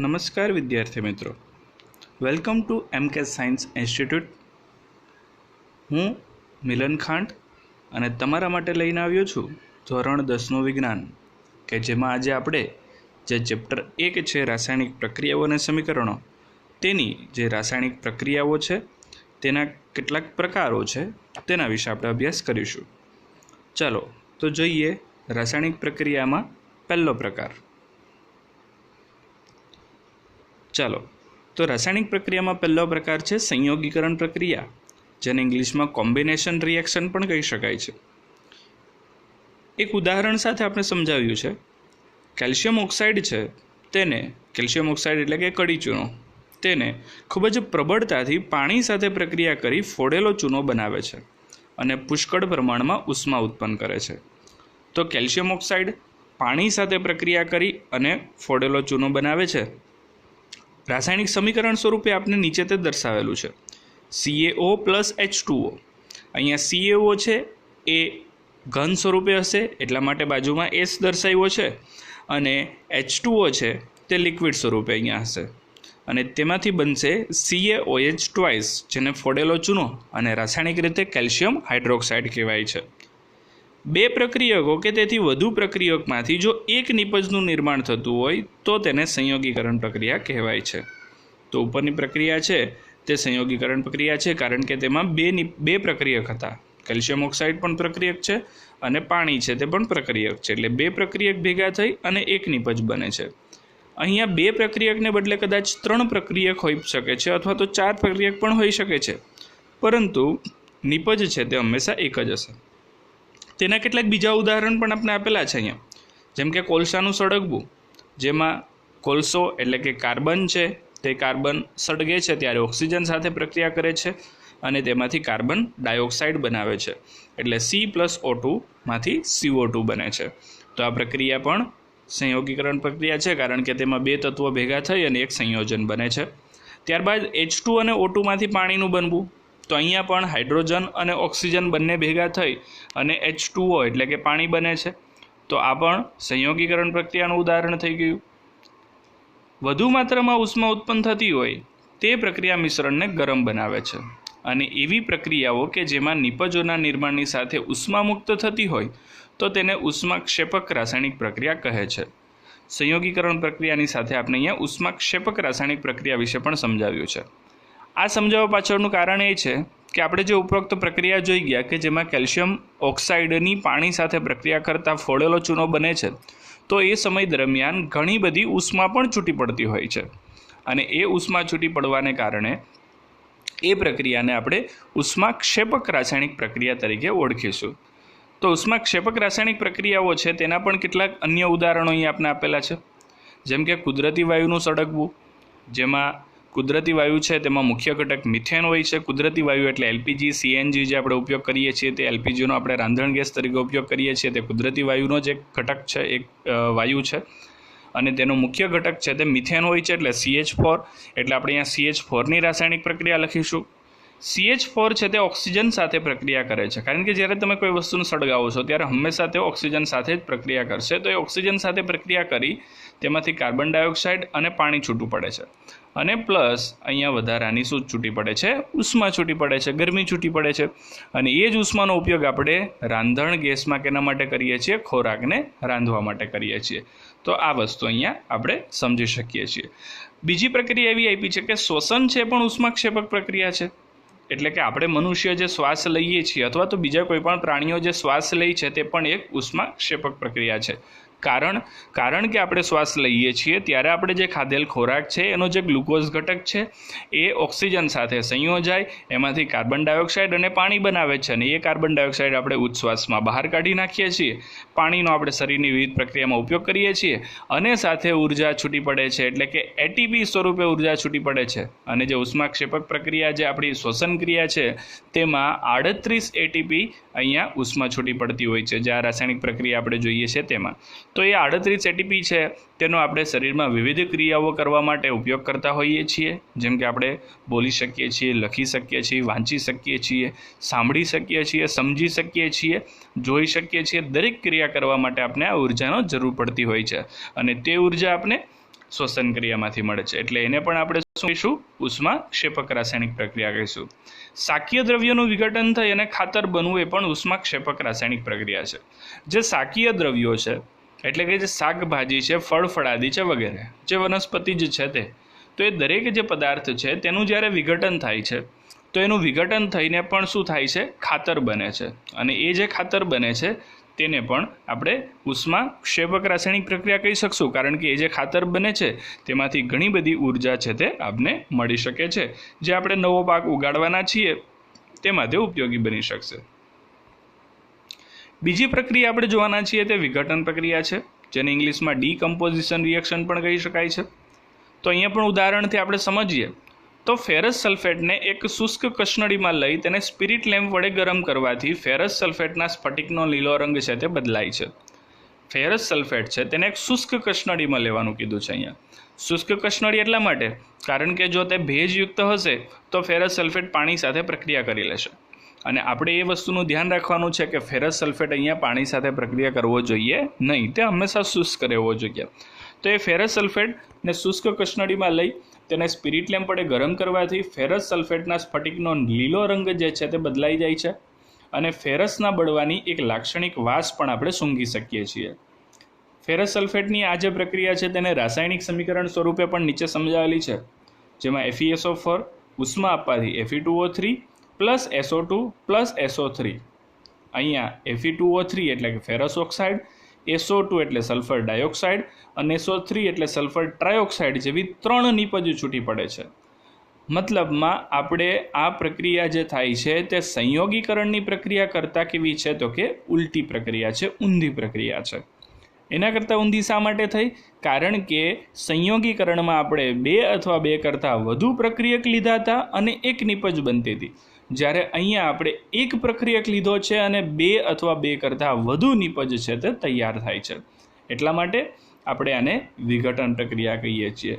નમસ્કાર વિદ્યાર્થી મિત્રો, welcome to MK science institute. હું મિલન ખાંટ અને તમારા માટે લઈને આવ્યો છું ધોરણ 10નું વિજ્ઞાન, કે જેમાં આજે આપણે જે ચેપ્ટર 1 છે રાસાયણિક પ્રક્રિયાઓ અને સમીકરણો, તેની જે રાસાયણિક પ્રક્રિયાઓ છે તેના કેટલાક પ્રકારો છે તેના વિશે આપણે અભ્યાસ કરીશું. ચાલો તો જોઈએ રાસાયણિક પ્રક્રિયામાં પહેલો પ્રકાર. ચાલો તો રાસાયણિક પ્રક્રિયામાં પહેલો પ્રકાર છે સંયોગીકરણ પ્રક્રિયા, જેને ઇંગ્લિશમાં કોમ્બિનેશન રિએક્શન પણ કહી શકાય છે. એક ઉદાહરણ સાથે આપણે સમજાવ્યું છે. કેલ્શિયમ ઓક્સાઇડ છે તેને, કેલ્શિયમ ઓક્સાઇડ એટલે કે કડી ચૂનો, તેને ખૂબ જ પ્રબળતાથી પાણી સાથે પ્રક્રિયા કરી ફોડેલો ચૂનો બનાવે છે અને પુષ્કળ પ્રમાણમાં ઉષ્મા ઉત્પન્ન કરે છે. તો કેલ્શિયમ ઓક્સાઇડ પાણી સાથે પ્રક્રિયા કરી અને ફોડેલો ચૂનો બનાવે છે. રાસાયણિક સમીકરણ સ્વરૂપે આપણે નીચે તે દર્શાવેલું છે, CaO + H2O. અહીંયા CaO છે એ ઘન સ્વરૂપે હશે, એટલા માટે બાજુમાં S દર્શાવ્યો છે, અને H2O છે તે લિક્વિડ સ્વરૂપે અહીંયા હશે, અને તેમાંથી બનશે CaOH ટ્વાઇસ, જેને ફોડેલો ચૂનો અને રાસાયણિક રીતે કેલ્શિયમ હાઇડ્રોક્સાઇડ કહેવાય છે. બે પ્રક્રિયકો કે તેથી વધુ પ્રક્રિયકમાંથી જો એક નિપજનું નિર્માણ થતું હોય તો તેને સંયોગીકરણ પ્રક્રિયા કહેવાય છે. તો ઉપરની પ્રક્રિયા છે તે સંયોગીકરણ પ્રક્રિયા છે, કારણ કે તેમાં બે પ્રક્રિયક હતા. કેલ્શિયમ ઓક્સાઇડ પણ પ્રક્રિયક છે અને પાણી છે તે પણ પ્રક્રિયક છે, એટલે બે પ્રક્રિયક ભેગા થઈ અને એક નિપજ બને છે. અહીંયા બે પ્રક્રિયકને બદલે કદાચ 3 પ્રક્રિયક હોઈ શકે છે, અથવા તો 4 પ્રક્રિયક પણ હોઈ શકે છે, પરંતુ નિપજ છે તે હંમેશા એક જ હશે. તેના કેટલાક બીજા ઉદાહરણ પણ આપણે આપેલા છે અહીંયા, જેમ કે કોલસાનું સળગવું, જેમાં કોલસો એટલે કે કાર્બન છે તે કાર્બન સળગે છે ત્યારે ઓક્સિજન સાથે પ્રક્રિયા કરે છે અને તેમાંથી કાર્બન ડાયોક્સાઇડ બનાવે છે, એટલે C+O2 માંથી CO2 બને છે. તો આ પ્રક્રિયા પણ સંયોગીકરણ પ્રક્રિયા છે, કારણ કે તેમાં બે તત્વો ભેગા થઈ અને એક સંયોજન બને છે. ત્યારબાદ H2 અને O2 માંથી પાણીનું બનવું, તો અહીંયા પણ હાઇડ્રોજન અને ઓક્સિજન બંને ભેગા થઈ અને H2O એટલે કે પાણી બને છે. તો આ પણ સંયોગીકરણ પ્રક્રિયાનું ઉદાહરણ થઈ ગયું. વધુ માત્રામાં ઉષ્મા ઉત્પન્ન થતી હોય તે પ્રક્રિયા મિશ્રણને ગરમ બનાવે છે, અને એવી પ્રક્રિયાઓ કે જેમાં નિપજોના નિર્માણની સાથે ઉષ્મા મુક્ત થતી હોય તો તેને ઉષ્માક્ષેપક રાસાયણિક પ્રક્રિયા કહે છે. સંયોગીકરણ પ્રક્રિયાની સાથે આપણે અહીંયા ઉષ્માક્ષેપક રાસાયણિક પ્રક્રિયા વિશે પણ સમજાવ્યું છે. આ સમજાવવા પાછળનું કારણ એ છે કે આપણે જે ઉપરોક્ત પ્રક્રિયા જોઈ ગયા કે જેમાં કેલ્શિયમ ઓક્સાઇડની પાણી સાથે પ્રક્રિયા કરતાં ફોડેલો ચૂનો બને છે, તો એ સમય દરમિયાન ઘણી બધી ઉષ્મા પણ છૂટી પડતી હોય છે, અને એ ઉષ્મા છૂટી પડવાને કારણે એ પ્રક્રિયાને આપણે ઉષ્માક્ષેપક રાસાયણિક પ્રક્રિયા તરીકે ઓળખીશું. તો ઉષ્માક્ષેપક રાસાયણિક પ્રક્રિયાઓ છે તેના પણ કેટલાક અન્ય ઉદાહરણો અહીં આપણે આપેલા છે, જેમ કે કુદરતી વાયુનું સળગવું, જેમાં કુદરતી વાયુ છે તેમાં મુખ્ય ઘટક મિથેન હોય છે. કુદરતી વાયુ એટલે LPG, CNG જે આપણે ઉપયોગ કરીએ છીએ તે LPGનો આપણે રાંધણ ગેસ તરીકે ઉપયોગ કરીએ છીએ, તે કુદરતી વાયુનો જ એક ઘટક છે, એક વાયુ છે, અને તેનો મુખ્ય ઘટક છે તે મિથેન હોય છે, એટલે CH4. એટલે આપણે અહીંયા CH4ની રાસાયણિક પ્રક્રિયા લખીશું. CH4 છે તે ઓક્સિજન સાથે પ્રક્રિયા કરે છે, કારણ કે જ્યારે તમે કોઈ વસ્તુને સળગાવો છો ત્યારે હંમેશા તે ઓક્સિજન સાથે જ પ્રક્રિયા કરશે. તો એ ઓક્સિજન સાથે પ્રક્રિયા કરી તેમાંથી કાર્બન ડાયોક્સાઇડ અને પાણી છૂટું પડે છે, અને પ્લસ અહીંયા વધારાની શું છૂટી પડે છે? ઉષ્મા છૂટી પડે છે, ગરમી છૂટી પડે છે, અને એ જ ઉષ્માનો ઉપયોગ આપણે રાંધણ ગેસમાં કેના માટે કરીએ છીએ? ખોરાકને રાંધવા માટે કરીએ છીએ. તો આ વસ્તુ અહીંયા આપણે સમજી શકીએ છીએ. બીજી પ્રક્રિયા એવી આપી છે કે શ્વસન છે પણ ઉષ્માક્ષેપક પ્રક્રિયા છે. એટલે કે આપણે મનુષ્ય જે શ્વાસ લઈએ છીએ અથવા તો બીજા કોઈ પણ પ્રાણીઓ જે શ્વાસ લે છે તે પણ એક ઉષ્માક્ષેપક પ્રક્રિયા છે. કારણ કે આપણે શ્વાસ લઈએ છીએ ત્યારે આપણે જે ખાધેલ ખોરાક છે એનો જે ગ્લુકોઝ ઘટક છે એ ઓક્સિજન સાથે સંયોજાય, એમાંથી કાર્બન ડાયોક્સાઇડ અને પાણી બનાવે છે, અને એ કાર્બન ડાયોક્સાઇડ આપણે ઉચ્છ્વાસમાં બહાર કાઢી નાખીએ છીએ. પાણીનો આપણે શરીરની વિવિધ પ્રક્રિયામાં ઉપયોગ કરીએ છીએ, અને સાથે ઉર્જા છૂટી પડે છે, એટલે કે ATP સ્વરૂપે ઉર્જા છૂટી પડે છે. અને જે ઉષ્માક્ષેપક પ્રક્રિયા જે આપણી શ્વસન ક્રિયા છે તેમાં 38 ATP અહીંયા ઉષ્મા છૂટી પડતી હોય છે, જે આ રાસાયણિક પ્રક્રિયા આપણે જોઈએ છે તેમાં. તો એ 38 ATP છે તેનો આપણે શરીરમાં વિવિધ ક્રિયાઓ કરવા માટે ઉપયોગ કરતા હોઈએ છીએ, જેમ કે આપણે બોલી શકીએ છીએ, લખી શકીએ છીએ, વાંચી શકીએ છીએ, સાંભળી શકીએ છીએ, સમજી શકીએ છીએ, જોઈ શકીએ છીએ. દરેક ક્રિયા કરવા માટે આપણે આ ઉર્જાનો જરૂર પડતી હોય છે, અને તે ઉર્જા આપણે શ્વસન ક્રિયામાંથી મળે છે, એટલે એને પણ આપણે શું કહીશું? ઉષ્માક્ષેપક રાસાયણિક પ્રક્રિયા કહીશું. શાકીય દ્રવ્યોનું વિઘટન થઈ અને ખાતર બનવું એ પણ ઉષ્માક્ષેપક રાસાયણિક પ્રક્રિયા છે. જે શાકીય દ્રવ્યો છે એટલે કે જે શાકભાજી છે, ફળ ફળાદી છે વગેરે, જે વનસ્પતિ જ છે તે, તો એ દરેક જે પદાર્થ છે તેનું જ્યારે વિઘટન થાય છે તો એનું વિઘટન થઈને પણ શું થાય છે? ખાતર બને છે. અને એ જે ખાતર બને છે તેને પણ આપણે ઉષ્માક્ષેપક રાસાયણિક પ્રક્રિયા કહી શકશું, કારણ કે એ જે ખાતર બને છે તેમાંથી ઘણી બધી ઉર્જા છે તે આપને મળી શકે છે, જે આપણે નવો પાક ઉગાડવાના છીએ તેમાં તે ઉપયોગી બની શકશે. બીજી પ્રક્રિયા આપણે જોવાના છીએ તે વિઘટન પ્રક્રિયા છે, જેને ઇંગ્લિશમાં ડીકમ્પોઝિશન રિએક્શન પણ કહી શકાય છે. તો અહીંયા પણ ઉદાહરણથી આપણે સમજીએ તો ફેરસ સલ્ફેટને એક શુષ્ક કસનળીમાં લઈ તેને સ્પિરિટ લેમ્પ વડે ગરમ કરવાથી ફેરસ સલ્ફેટના સ્ફટિકનો લીલો રંગ છે તે બદલાય છે. ફેરસ સલ્ફેટ છે તેને એક શુષ્ક કસનળીમાં લેવાનું કીધું છે. અહીંયા શુષ્ક કસનળી એટલા માટે કારણ કે જો તે ભેજયુક્ત હશે તો ફેરસ સલ્ફેટ પાણી સાથે પ્રક્રિયા કરી લેશે, અને આપણે એ વસ્તુનું ધ્યાન રાખવાનું છે કે ફેરસ સલ્ફેટ અહીંયા પાણી સાથે પ્રક્રિયા કરવો જોઈએ નહીં, તે હંમેશા શુષ્ક રહેવો જોઈએ. તો એ ફેરસ સલ્ફેટને શુષ્ક કસનળીમાં લઈ તેને સ્પિરિટ લેમ્પ વડે ગરમ કરવાથી ફેરસ સલ્ફેટના સ્ફટિકનો લીલો રંગ જે છે તે બદલાઈ જાય છે, અને ફેરસના બળવાની એક લાક્ષણિક વાસ પણ આપણે સૂંઘી શકીએ છીએ. ફેરસ સલ્ફેટની આ જે પ્રક્રિયા છે તેને રાસાયણિક સમીકરણ સ્વરૂપે પણ નીચે સમજાવેલી છે, જેમાં FeSO4 ઉષ્મા આપવાથી Fe2O3 plus SO2 plus SO3. અહીંયા Fe2O3 એટલે કે ફેરસ ઓક્સાઇડ, SO2 એટલે સલ્ફર ડાયોક્સાઇડ અને SO3 એટલે સલ્ફર ટ્રાયોક્સાઇડ જેવી 3 નિપજ છૂટી પડે છે. મતલબમાં આપણે આ પ્રક્રિયા જે થાય છે તે સંયોગીકરણની પ્રક્રિયા કરતાં કેવી છે? તો કે ઉલટી પ્રક્રિયા છે, ઊંધી પ્રક્રિયા છે. એના કરતાં ઊંધી શા માટે થઈ? કારણ કે સંયોગીકરણમાં આપણે 2 અથવા 2 કરતાં વધુ પ્રક્રિયક લીધા હતા અને એક નિપજ બનતી હતી, જ્યારે અહીંયા આપણે એક પ્રક્રિયક લીધો છે અને 2 અથવા 2 કરતાં વધુ નિપજ છે તે તૈયાર થાય છે. એટલા માટે આપણે આને વિઘટન પ્રક્રિયા કહીએ છીએ.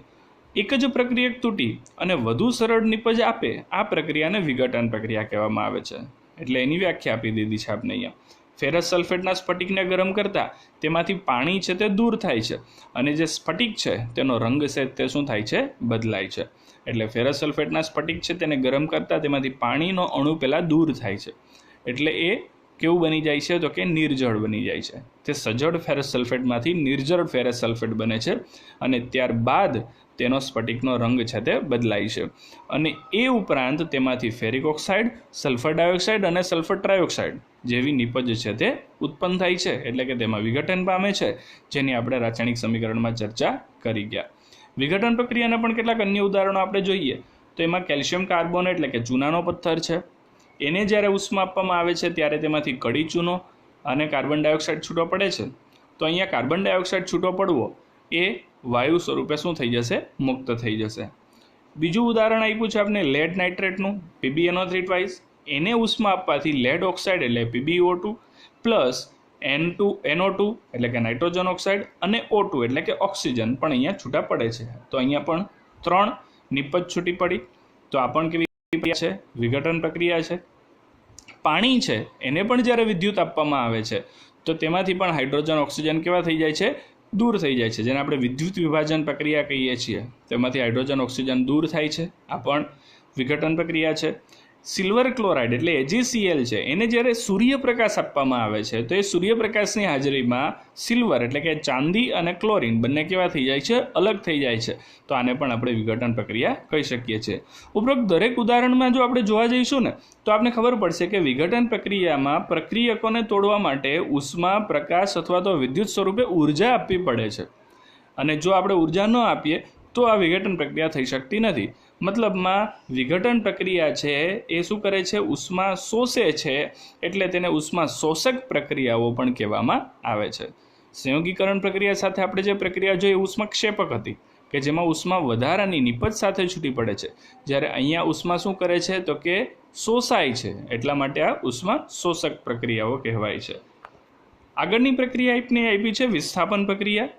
એક જ પ્રક્રિયક તૂટી અને વધુ સરળ નિપજ આપે આ પ્રક્રિયાને વિઘટન પ્રક્રિયા કહેવામાં આવે છે. એટલે એની વ્યાખ્યા આપી દીધી છે આપણે અહીંયા. ફેરસ સલ્ફેટના સ્ફટિકને ગરમ કરતાં તેમાંથી પાણી છે તે દૂર થાય છે, અને જે સ્ફટિક છે તેનો રંગ છે તે શું થાય છે? બદલાય છે. એટલે ફેરસ સલ્ફેટના સ્ફટિક છે તેને ગરમ કરતાં તેમાંથી પાણીનો અણુ પહેલાં દૂર થાય છે, એટલે એ કેવું બની જાય છે? તો કે નિર્જળ બની જાય છે. તે સજળ ફેરસ સલ્ફેટમાંથી નિર્જળ ફેરસ સલ્ફેટ બને છે, અને ત્યારબાદ તેનો સ્ફટિકનો રંગ છે તે બદલાય છે. અને એ ઉપરાંત તેમાંથી ફેરિક ઓક્સાઇડ, સલ્ફર ડાયોક્સાઇડ અને સલ્ફર ટ્રાયોક્સાઇડ જેવી નિપજ છે તે ઉત્પન્ન થાય છે, એટલે કે તેમાં વિઘટન પામે છે, જેની આપણે રાસાયણિક સમીકરણમાં ચર્ચા કરી ગયા. વિઘટન પ્રક્રિયાના પણ કેટલાક અન્ય ઉદાહરણો આપણે જોઈએ તો એમાં કેલ્શિયમ કાર્બોનેટ એટલે કે ચૂનાનો પથ્થર છે, એને જ્યારે ઉષ્મા આપવામાં આવે છે ત્યારે તેમાંથી કડી ચૂનો અને કાર્બન ડાયોક્સાઇડ છૂટો પડે છે. તો અહીંયા કાર્બન ડાયોક્સાઇડ છૂટો પડવો એ વાયુ સ્વરૂપે શું થઈ જશે? મુક્ત થઈ જશે. બીજું ઉદાહરણ આપ્યું છે આપણે લેડ નાઇટ્રેટનું, PbNO3 ટ્વાઇસ. એને ઉષ્મા આપવાથી લેડ ઓક્સાઇડ એટલે PbO2 પ્લસ NO2 એટલે કે નાઇટ્રોજન ઓક્સાઇડ અને O2 એટલે કે ઓક્સિજન પણ અહીંયા છૂટા પડે છે. તો અહીંયા પણ 3 નિપજ છૂટી પડી. તો આ પણ કેવી પ્રક્રિયા છે? વિઘટન પ્રક્રિયા છે. પાણી છે એને પણ જ્યારે વિદ્યુત આપવામાં આવે છે તો તેમાંથી પણ હાઇડ્રોજન ઓક્સિજન કેવા થઈ જાય છે? દૂર થઈ જાય છે, જેને આપણે વિદ્યુત વિભાજન પ્રક્રિયા કહીએ છીએ. તેમાંથી હાઇડ્રોજન ઓક્સિજન દૂર થાય છે, આ પણ વિઘટન પ્રક્રિયા છે. સિલ્વર ક્લોરાઇડ એટલે AgCl છે, એને જ્યારે સૂર્યપ્રકાશ આપવામાં આવે છે તો એ સૂર્યપ્રકાશની હાજરીમાં સિલ્વર એટલે કે ચાંદી અને ક્લોરીન બંને કેવા થઈ જાય છે? અલગ થઈ જાય છે. તો આને પણ આપણે વિઘટન પ્રક્રિયા કહી શકીએ છીએ. ઉપરોક્ત દરેક ઉદાહરણમાં જો આપણે જોવા જઈશું ને તો આપણે ખબર પડશે કે વિઘટન પ્રક્રિયામાં પ્રક્રિયકોને તોડવા માટે ઉષ્મા, પ્રકાશ અથવા તો વિદ્યુત સ્વરૂપે ઉર્જા આપવી પડે છે, અને જો આપણે ઉર્જા ન આપીએ તો આ વિઘટન પ્રક્રિયા થઈ શકતી નથી. મતલબમાં વિઘટન પ્રક્રિયા છે એ શું કરે છે? ઉષ્મા શોષે છે, એટલે તેને ઉષ્મા શોષક પ્રક્રિયાઓ પણ કહેવામાં આવે છે. સંયોગીકરણ પ્રક્રિયા સાથે આપણે જે પ્રક્રિયા જોઈ ઉષ્માક્ષેપક હતી, કે જેમાં ઉષ્મા વધારાની નિપજ સાથે છૂટી પડે છે, જ્યારે અહીંયા ઉષ્મા શું કરે છે? તો કે શોષાય છે, એટલા માટે આ ઉષ્મા શોષક પ્રક્રિયાઓ કહેવાય છે. આગળની પ્રક્રિયા આપી છે વિસ્થાપન પ્રક્રિયા,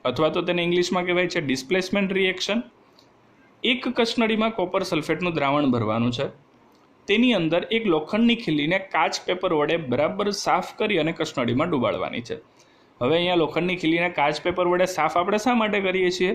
અથવા તો તેને ઇંગ્લિશમાં કહેવાય છે ડિસ્પ્લેસમેન્ટ રિએક્શન. એક કસનળીમાં કોપર સલ્ફેટનું દ્રાવણ ભરવાનું છે, તેની અંદર એક લોખંડની ખીલીને કાચ પેપર વડે બરાબર સાફ કરી અને કસનળીમાં ડૂબાડવાની છે. હવે અહીંયા લોખંડની ખીલીને કાચ પેપર વડે સાફ આપણે શા માટે કરીએ છીએ?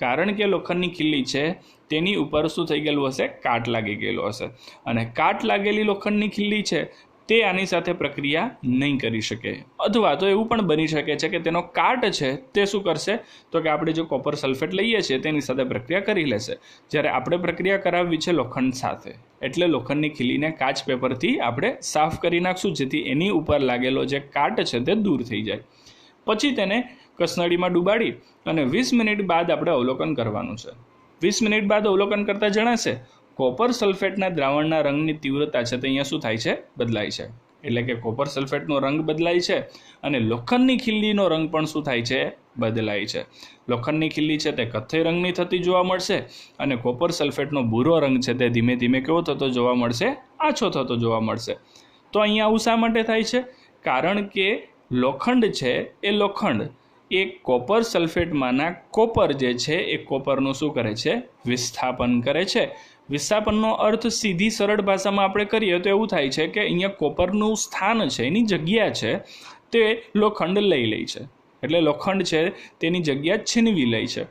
કારણ કે લોખંડની ખીલી છે તેની ઉપર શું થઈ ગયેલું હશે? કાટ લાગી ગયેલો હશે, અને કાટ લાગેલી લોખંડની ખીલી છે તે આની સાથે પ્રક્રિયા નહીં કરી શકે. અથવા તો એવું પણ બની શકે છે કે તેનો કાટ છે તે શું કરશે? તો કે આપણે જો કોપર સલ્ફેટ લઈએ છીએ તેની સાથે પ્રક્રિયા કરી લેશે. જ્યારે આપણે પ્રક્રિયા કરાવવી છે લોખંડ સાથે, એટલે લોખંડની ખીલીને કાચ પેપરથી આપણે સાફ કરી નાખશું, જેથી એની ઉપર લાગેલો જે કાટ છે તે દૂર થઈ જાય. પછી તેને કસનળીમાં ડૂબાડી અને 20 મિનિટ બાદ આપણે અવલોકન કરવાનું છે. 20 મિનિટ બાદ અવલોકન કરતાં જણાશે કોપર સલ્ફેટના દ્રાવણના રંગની તીવ્રતા છે તે અહીંયા શું થાય છે? બદલાય છે. એટલે કે કોપર સલ્ફેટનો રંગ બદલાય છે અને લોખંડની ખીલીનો રંગ પણ શું થાય છે? બદલાય છે. લોખંડની ખીલી છે તે કથ્થઈ રંગની થતી જોવા મળશે અને કોપર સલ્ફેટનો ભૂરો રંગ છે તે ધીમે ધીમે કેવો થતો જોવા મળશે? આછો થતો જોવા મળશે. તો અહીંયા આવું શા માટે થાય છે? કારણ કે લોખંડ છે એ લોખંડ એ કોપર સલ્ફેટમાંના કોપર જે છે એ કોપરનું શું કરે છે? વિસ્થાપન કરે છે. વિસ્થાપનનો અર્થ સીધી સરળ ભાષામાં આપણે કરીએ તો એવું થાય છે કે અહીંયા કોપરનું સ્થાન છે, એની જગ્યા છે તે લોખંડ લઈ લે છે. એટલે લોખંડ છે તેની જગ્યા છીનવી લે છે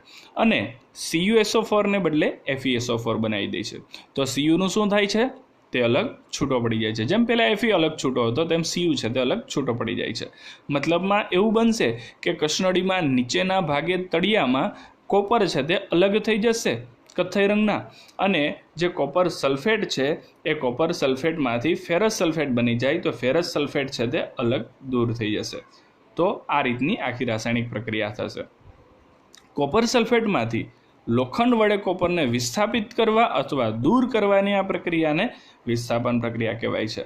અને CuSO4 ને બદલે FeSO4 બનાવી દે છે. તો Cuનું શું થાય છે? તે અલગ છૂટો પડી જાય છે. જેમ પહેલાં Fe અલગ છૂટો હતો તેમ Cu છે તે અલગ છૂટો પડી જાય છે. મતલબમાં એવું બનશે કે કસનળીમાં નીચેના ભાગે તળિયામાં કોપર છે તે અલગ થઈ જશે કથ્થઈ રંગના, અને જે કોપર સલ્ફેટ છે એ કોપર સલ્ફેટમાંથી ફેરસ સલ્ફેટ બની જાય તો ફેરસ સલ્ફેટ છે તે અલગ દૂર થઈ જશે. તો આ રીતની આખી રાસાયણિક પ્રક્રિયા થશે. કોપર સલ્ફેટમાંથી લોખંડ વડે કોપરને વિસ્થાપિત કરવા અથવા દૂર કરવાની આ પ્રક્રિયાને વિસ્થાપન પ્રક્રિયા કહેવાય છે.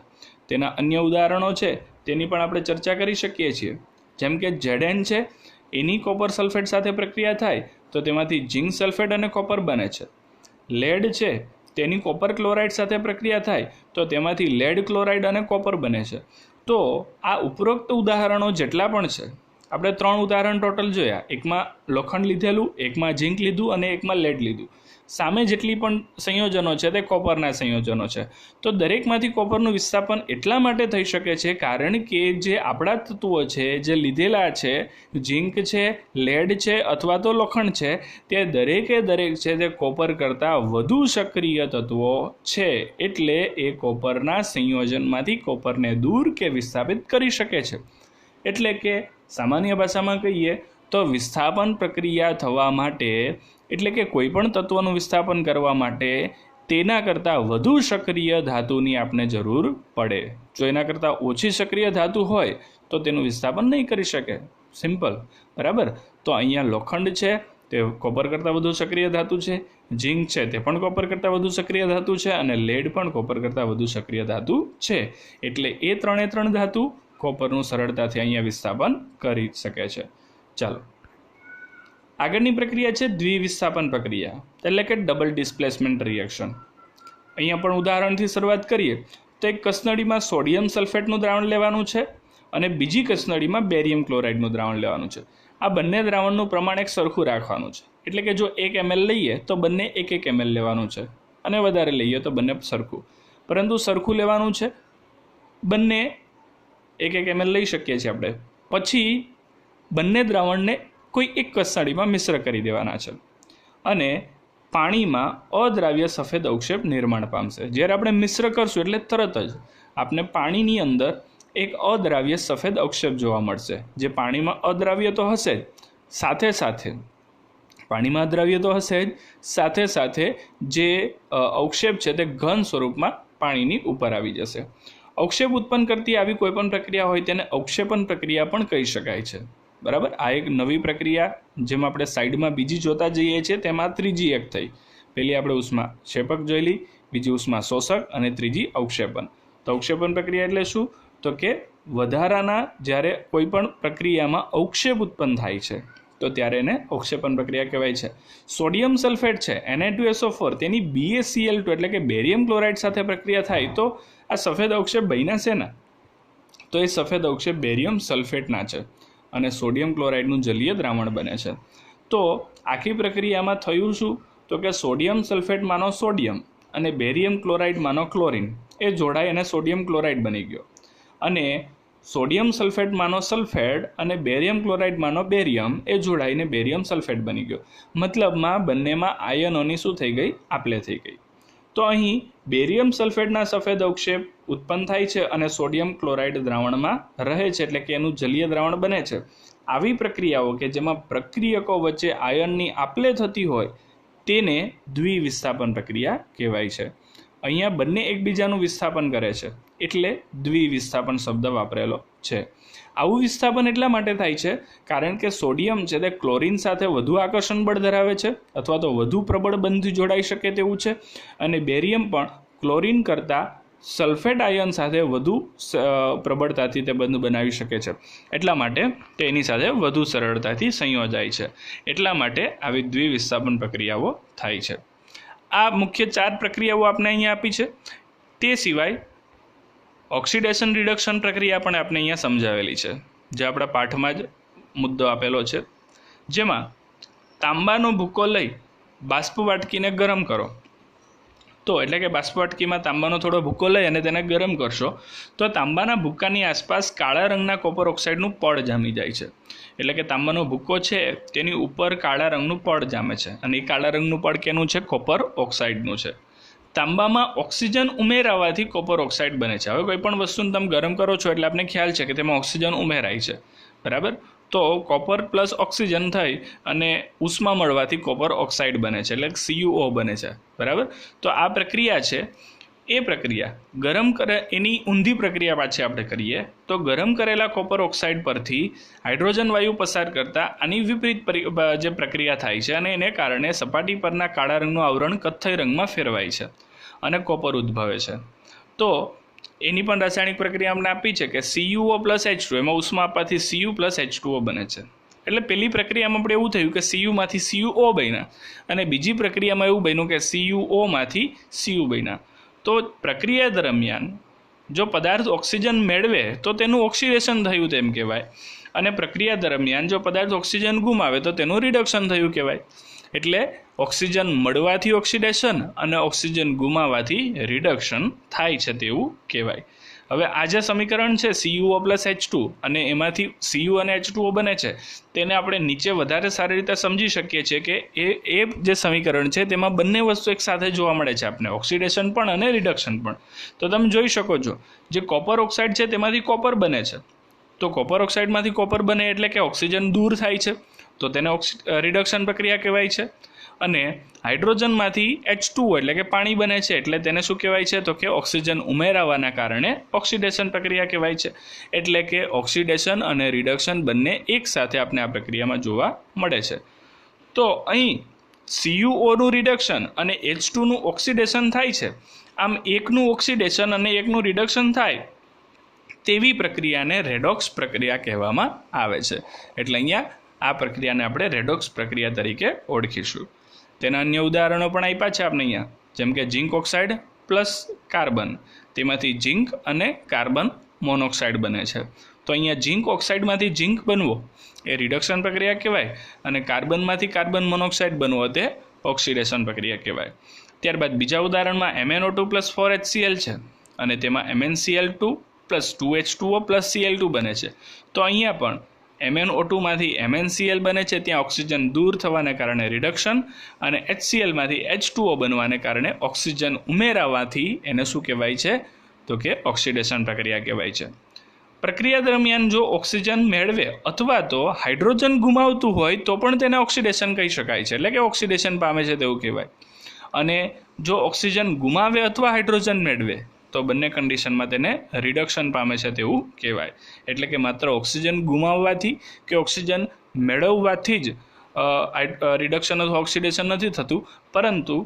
તેના અન્ય ઉદાહરણો છે તેની પણ આપણે ચર્ચા કરી શકીએ છીએ. જેમ કે ZN છે એની કોપર સલ્ફેટ સાથે પ્રક્રિયા થાય તો તેમાંથી ઝિંક સલ્ફેટ અને કોપર બને છે. લેડ છે તેની કોપર ક્લોરાઇડ સાથે પ્રક્રિયા થાય તો તેમાંથી લેડ ક્લોરાઇડ અને કોપર બને છે. તો આ ઉપરોક્ત ઉદાહરણો જેટલા પણ છે, આપણે 3 ઉદાહરણ ટોટલ જોયા. એકમાં લોખંડ લીધેલું, એકમાં ઝિંક લીધું અને એકમાં લેડ લીધું. સામે જેટલી પણ સંયોજનો છે તે કોપરના સંયોજનો છે. તો દરેકમાંથી કોપરનું વિસ્થાપન એટલા માટે થઈ શકે છે કારણ કે જે આપણા તત્વો છે જે લીધેલા છે, ઝિંક છે, લેડ છે અથવા તો લોખંડ છે, તે દરેકે દરેક છે તે કોપર કરતાં વધુ સક્રિય તત્વો છે. એટલે એ કોપરના સંયોજનમાંથી કોપરને દૂર કે વિસ્થાપિત કરી શકે છે. એટલે કે સામાન્ય ભાષામાં કહીએ તો વિસ્થાપન પ્રક્રિયા થવા માટે, એટલે કે કોઈ પણ તત્વનું વિસ્થાપન કરવા માટે તેના કરતાં વધુ સક્રિય ધાતુની આપણે જરૂર પડે. જો એના કરતાં ઓછી સક્રિય ધાતુ હોય તો તેનું વિસ્થાપન નહીં કરી શકે. સિમ્પલ, બરાબર. તો અહીંયા લોખંડ છે તે કોપર કરતાં વધુ સક્રિય ધાતુ છે, ઝિંક છે તે પણ કોપર કરતાં વધુ સક્રિય ધાતુ છે અને લેડ પણ કોપર કરતાં વધુ સક્રિય ધાતુ છે. એટલે એ 3 ધાતુ કોપરનું સરળતાથી અહીંયા વિસ્થાપન કરી શકે છે. ચાલો, આગળની પ્રક્રિયા છે દ્વિવિસ્થાપન પ્રક્રિયા, એટલે કે ડબલ ડિસ્પ્લેસમેન્ટ રિએક્શન. અહીંયા પણ ઉદાહરણથી શરૂઆત કરીએ તો એક કસનળીમાં સોડિયમ સલ્ફેટનું દ્રાવણ લેવાનું છે અને બીજી કસનળીમાં બેરિયમ ક્લોરાઇડનું દ્રાવણ લેવાનું છે. આ બંને દ્રાવણનું પ્રમાણ એક સરખું રાખવાનું છે. એટલે કે જો 1 ml લઈએ તો બંને 1 ml લેવાનું છે અને વધારે લઈએ તો બંને સરખું. પરંતુ સરખું લેવાનું છે, બંને 1 ml લઈ શકીએ છીએ આપણે. પછી બંને દ્રાવણને કોઈ એક કસનળીમાં મિશ્ર કરી દેવાના છે અને પાણીમાં અદ્રાવ્ય સફેદ અવક્ષેપ નિર્માણ પામશે. જ્યારે આપણે મિશ્ર કરશું એટલે તરત જ આપણે પાણીની અંદર એક અદ્રાવ્ય સફેદ અવક્ષેપ જોવા મળશે. જે પાણીમાં અદ્રાવ્ય તો હશે જ, સાથે સાથે પાણીમાં અદ્રાવ્ય તો હશે જ, સાથે સાથે જે અવક્ષેપ છે તે ઘન સ્વરૂપમાં પાણીની ઉપર આવી જશે. અવક્ષેપ ઉત્પન્ન કરતી આવી કોઈ પણ પ્રક્રિયા હોય તેને અવક્ષેપન પ્રક્રિયા પણ કહી શકાય છે. બરાબર. આ એક નવી પ્રક્રિયા, જેમ આપણે સાઈડમાં બીજી જોતા જઈએ છીએ તેમાં ત્રીજી એક થઈ. પહેલી આપણે ઉષ્મા ક્ષેપક જોઈ લી, બીજી ઉષ્મા શોષક અને ત્રીજી અવક્ષેપન. તો અવક્ષેપન પ્રક્રિયા એટલે શું? તો કે વધારાના જ્યારે કોઈ પણ પ્રક્રિયામાં અવક્ષેપ ઉત્પન્ન થાય છે તો ત્યારે એને અવક્ષેપન પ્રક્રિયા કહેવાય છે. સોડિયમ સલ્ફેટ છે Na2SO4 તેની BaCl2 એટલે કે બેરિયમ ક્લોરાઇડ સાથે પ્રક્રિયા થાય તો આ સફેદ અવક્ષેપ બન્યા છે ને, તો એ સફેદ અવક્ષેપ બેરિયમ સલ્ફેટના છે અને સોડિયમ ક્લોરાઇડનું જલીય દ્રાવણ બને છે. તો આખી પ્રક્રિયામાં થયું શું? તો કે સોડિયમ સલ્ફેટમાંનો સોડિયમ અને બેરિયમ ક્લોરાઇડમાંનો ક્લોરિન એ જોડાઈ અને સોડિયમ ક્લોરાઇડ બની ગયો અને સોડિયમ સલ્ફેટમાંનો સલ્ફેટ અને બેરિયમ ક્લોરાઇડમાંનો બેરિયમ એ જોડાઈને બેરિયમ સલ્ફેટ બની ગયો. મતલબમાં બંનેમાં આયનોની શું થઈ ગઈ? આપલે થઈ ગઈ. તો અહીં બેરિયમ સલ્ફેટના સફેદ અવક્ષેપ ઉત્પન્ન થાય છે અને સોડિયમ ક્લોરાઇડ દ્રાવણમાં રહે છે, એટલે કે એનું જલીય દ્રાવણ બને છે. આવી પ્રક્રિયાઓ કે જેમાં પ્રક્રિયકો વચ્ચે આયનની આપલે થતી હોય તેને દ્વિવિસ્થાપન પ્રક્રિયા કહેવાય છે. અહીંયા બંને એકબીજાનું વિસ્થાપન કરે છે એટલે દ્વિવિસ્થાપન શબ્દ વાપરેલો છે. આવું વિસ્થાપન એટલા માટે થાય છે કારણ કે સોડિયમ છે તે ક્લોરિન સાથે વધુ આકર્ષણ બળ ધરાવે છે અથવા તો વધુ પ્રબળ બંધ જોડાઈ શકે તેવું છે, અને બેરિયમ પણ ક્લોરિન કરતાં સલ્ફેટ આયન સાથે વધુ પ્રબળતાથી તે બંધ બનાવી શકે છે. એટલા માટે તેની સાથે વધુ સરળતાથી સંયોજાય છે. એટલા માટે આવી દ્વિવિસ્થાપન પ્રક્રિયાઓ થાય છે. આ મુખ્ય 4 પ્રક્રિયાઓ આપણે અહીંયા આપી છે. તે સિવાય ઓક્સિડેશન રિડક્શન પ્રક્રિયા પણ આપણે અહીંયા સમજાવેલી છે, જે આપણા પાઠમાં જ મુદ્દો આપેલો છે. જેમાં તાંબાનો ભૂકો લઈ બાષ્પ વાટકીને ગરમ કરો. તો એટલે કે બાષ્પ વાટકીમાં તાંબાનો થોડો ભૂકો લઈ અને તેને ગરમ કરશો તો તાંબાના ભૂકાની આસપાસ કાળા રંગના કોપર ઓક્સાઇડનું પડ જામી જાય છે. એટલે કે તાંબાનો ભૂકો છે તેની ઉપર કાળા રંગનું પડ જામે છે, અને એ કાળા રંગનું પડ કેનું છે? કોપર ઓક્સાઇડનું છે. તાંબામાં ઓક્સિજન ઉમેરાવાથી કોપર ઓક્સાઇડ બને છે. હવે કોઈ પણ વસ્તુને તમે ગરમ કરો છો એટલે આપને ખ્યાલ છે કે તેમાં ઓક્સિજન ઉમેરાય છે, બરાબર? તો કોપર પ્લસ ઓક્સિજન થઈ અને ઉષ્મા મળવાથી કોપર ઓક્સાઇડ બને છે, એટલે CuO બને છે, બરાબર? તો આ પ્રક્રિયા છે એ પ્રક્રિયા ગરમ કરે એની ઊંધી પ્રક્રિયા પાછી આપણે કરીએ તો ગરમ કરેલા કોપર ઓક્સાઇડ પરથી હાઇડ્રોજન વાયુ પસાર કરતાં આની વિપરીત જે પ્રક્રિયા થાય છે, અને એને કારણે સપાટી પરના કાળા રંગનું આવરણ કથ્થઈ રંગમાં ફેરવાય છે અને કોપર ઉદ્ભવે છે. તો એની પણ રાસાયણિક પ્રક્રિયા અમને આપી છે કે CuO પ્લસ H2, એમાં ઉષ્મા આપવાથી Cu પ્લસ H2O બને છે. એટલે પહેલી પ્રક્રિયામાં આપણે એવું થયું કે Cu માંથી CuO બન્યા, અને બીજી પ્રક્રિયામાં એવું બન્યું કે CuO માંથી Cu બન્યા. તો પ્રક્રિયા દરમિયાન જો પદાર્થ ઓક્સિજન મેળવે તો તેનું ઓક્સિડેશન થયું તેમ કહેવાય, અને પ્રક્રિયા દરમિયાન જો પદાર્થ ઓક્સિજન ગુમાવે તો તેનું રિડક્શન થયું કહેવાય. એટલે ઓક્સિજન મળવાથી ઓક્સિડેશન અને ઓક્સિજન ગુમાવવાથી રિડક્શન થાય છે તેવું કહેવાય. હવે આ જે સમીકરણ છે CuO પ્લસ H2 અને એમાંથી Cu અને H2O બને છે, તેને આપણે નીચે વધારે સારી રીતે સમજી શકીએ છીએ કે એ જે સમીકરણ છે તેમાં બંને વસ્તુ એક સાથે જોવા મળે છે આપણને, ઓક્સિડેશન પણ અને રિડક્શન પણ. તો તમે જોઈ શકો છો જે કોપર ઓક્સાઇડ છે તેમાંથી કોપર બને છે. તો કોપર ઓક્સાઇડમાંથી કોપર બને એટલે કે ઓક્સિજન દૂર થાય છે, તો તેને રિડક્શન પ્રક્રિયા કહેવાય છે. અને હાઇડ્રોજનમાંથી H2O એટલે કે પાણી બને છે, એટલે તેને શું કહેવાય છે? તો કે ઓક્સિજન ઉમેરાવાના કારણે ઓક્સિડેશન પ્રક્રિયા કહેવાય છે. એટલે કે ઓક્સિડેશન અને રિડક્શન બંને એક સાથે આપણે આ પ્રક્રિયામાં જોવા મળે છે. તો અહીં CuOનું રિડક્શન અને H2નું ઓક્સિડેશન થાય છે. આમ એકનું ઓક્સિડેશન અને એકનું રિડક્શન થાય તેવી પ્રક્રિયાને રેડોક્સ પ્રક્રિયા કહેવામાં આવે છે. એટલે અહીંયા આ પ્રક્રિયાને આપણે રેડોક્સ પ્રક્રિયા તરીકે ઓળખીશું. તેના અન્ય ઉદાહરણો પણ આપ્યા છે આપણે અહીંયા, જેમ કે ઝિંક ઓક્સાઇડ પ્લસ કાર્બન, તેમાંથી ઝિંક અને કાર્બન મોનોક્સાઇડ બને છે. તો અહીંયા ઝિંક ઓક્સાઇડમાંથી ઝિંક બનવો એ રિડક્શન પ્રક્રિયા કહેવાય, અને કાર્બનમાંથી કાર્બન મોનોક્સાઇડ બનવો તે ઓક્સિડેશન પ્રક્રિયા કહેવાય. ત્યારબાદ બીજા ઉદાહરણમાં MnO2 પ્લસ 4HCl છે, અને તેમાં MnCl2 plus 2H2O plus Cl2 બને છે. તો અહીંયા પણ MnO2માંથી MnCl બને છે, ત્યાં ઓક્સિજન દૂર થવાને કારણે રિડક્શન, અને HClમાંથી H2O બનવાને કારણે ઓક્સિજન ઉમેરાવાથી એને શું કહેવાય છે? તો કે ઓક્સિડેશન પ્રક્રિયા કહેવાય છે. પ્રક્રિયા દરમિયાન જો ઓક્સિજન મેળવે અથવા તો હાઇડ્રોજન ગુમાવતું હોય તો પણ તેને ઓક્સિડેશન કહી શકાય છે, એટલે કે ઓક્સિડેશન પામે છે તેવું કહેવાય. અને જો ઓક્સિજન ગુમાવે અથવા હાઇડ્રોજન મેળવે તો બંને કન્ડિશનમાં તેને રિડક્શન પામે છે તેવું કહેવાય. એટલે કે માત્ર ઓક્સિજન ગુમાવવાથી કે ઓક્સિજન મેળવવાથી જ રિડક્શન અથવા ઓક્સિડેશન નથી થતું, પરંતુ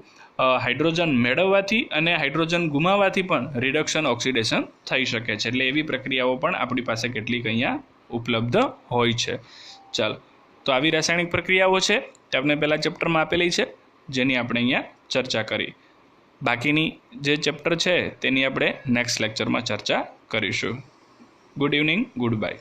હાઇડ્રોજન મેળવવાથી અને હાઇડ્રોજન ગુમાવવાથી પણ રિડક્શન ઓક્સિડેશન થઈ શકે છે. એટલે એવી પ્રક્રિયાઓ પણ આપણી પાસે કેટલીક અહીંયા ઉપલબ્ધ હોય છે. ચાલો, તો આવી રાસાયણિક પ્રક્રિયાઓ છે તે આપણે પહેલાં ચેપ્ટરમાં આપેલી છે, જેની આપણે અહીંયા ચર્ચા કરી. બાકીની જે ચેપ્ટર છે તેની આપણે નેક્સ્ટ લેક્ચરમાં ચર્ચા કરીશું. Good evening, good bye.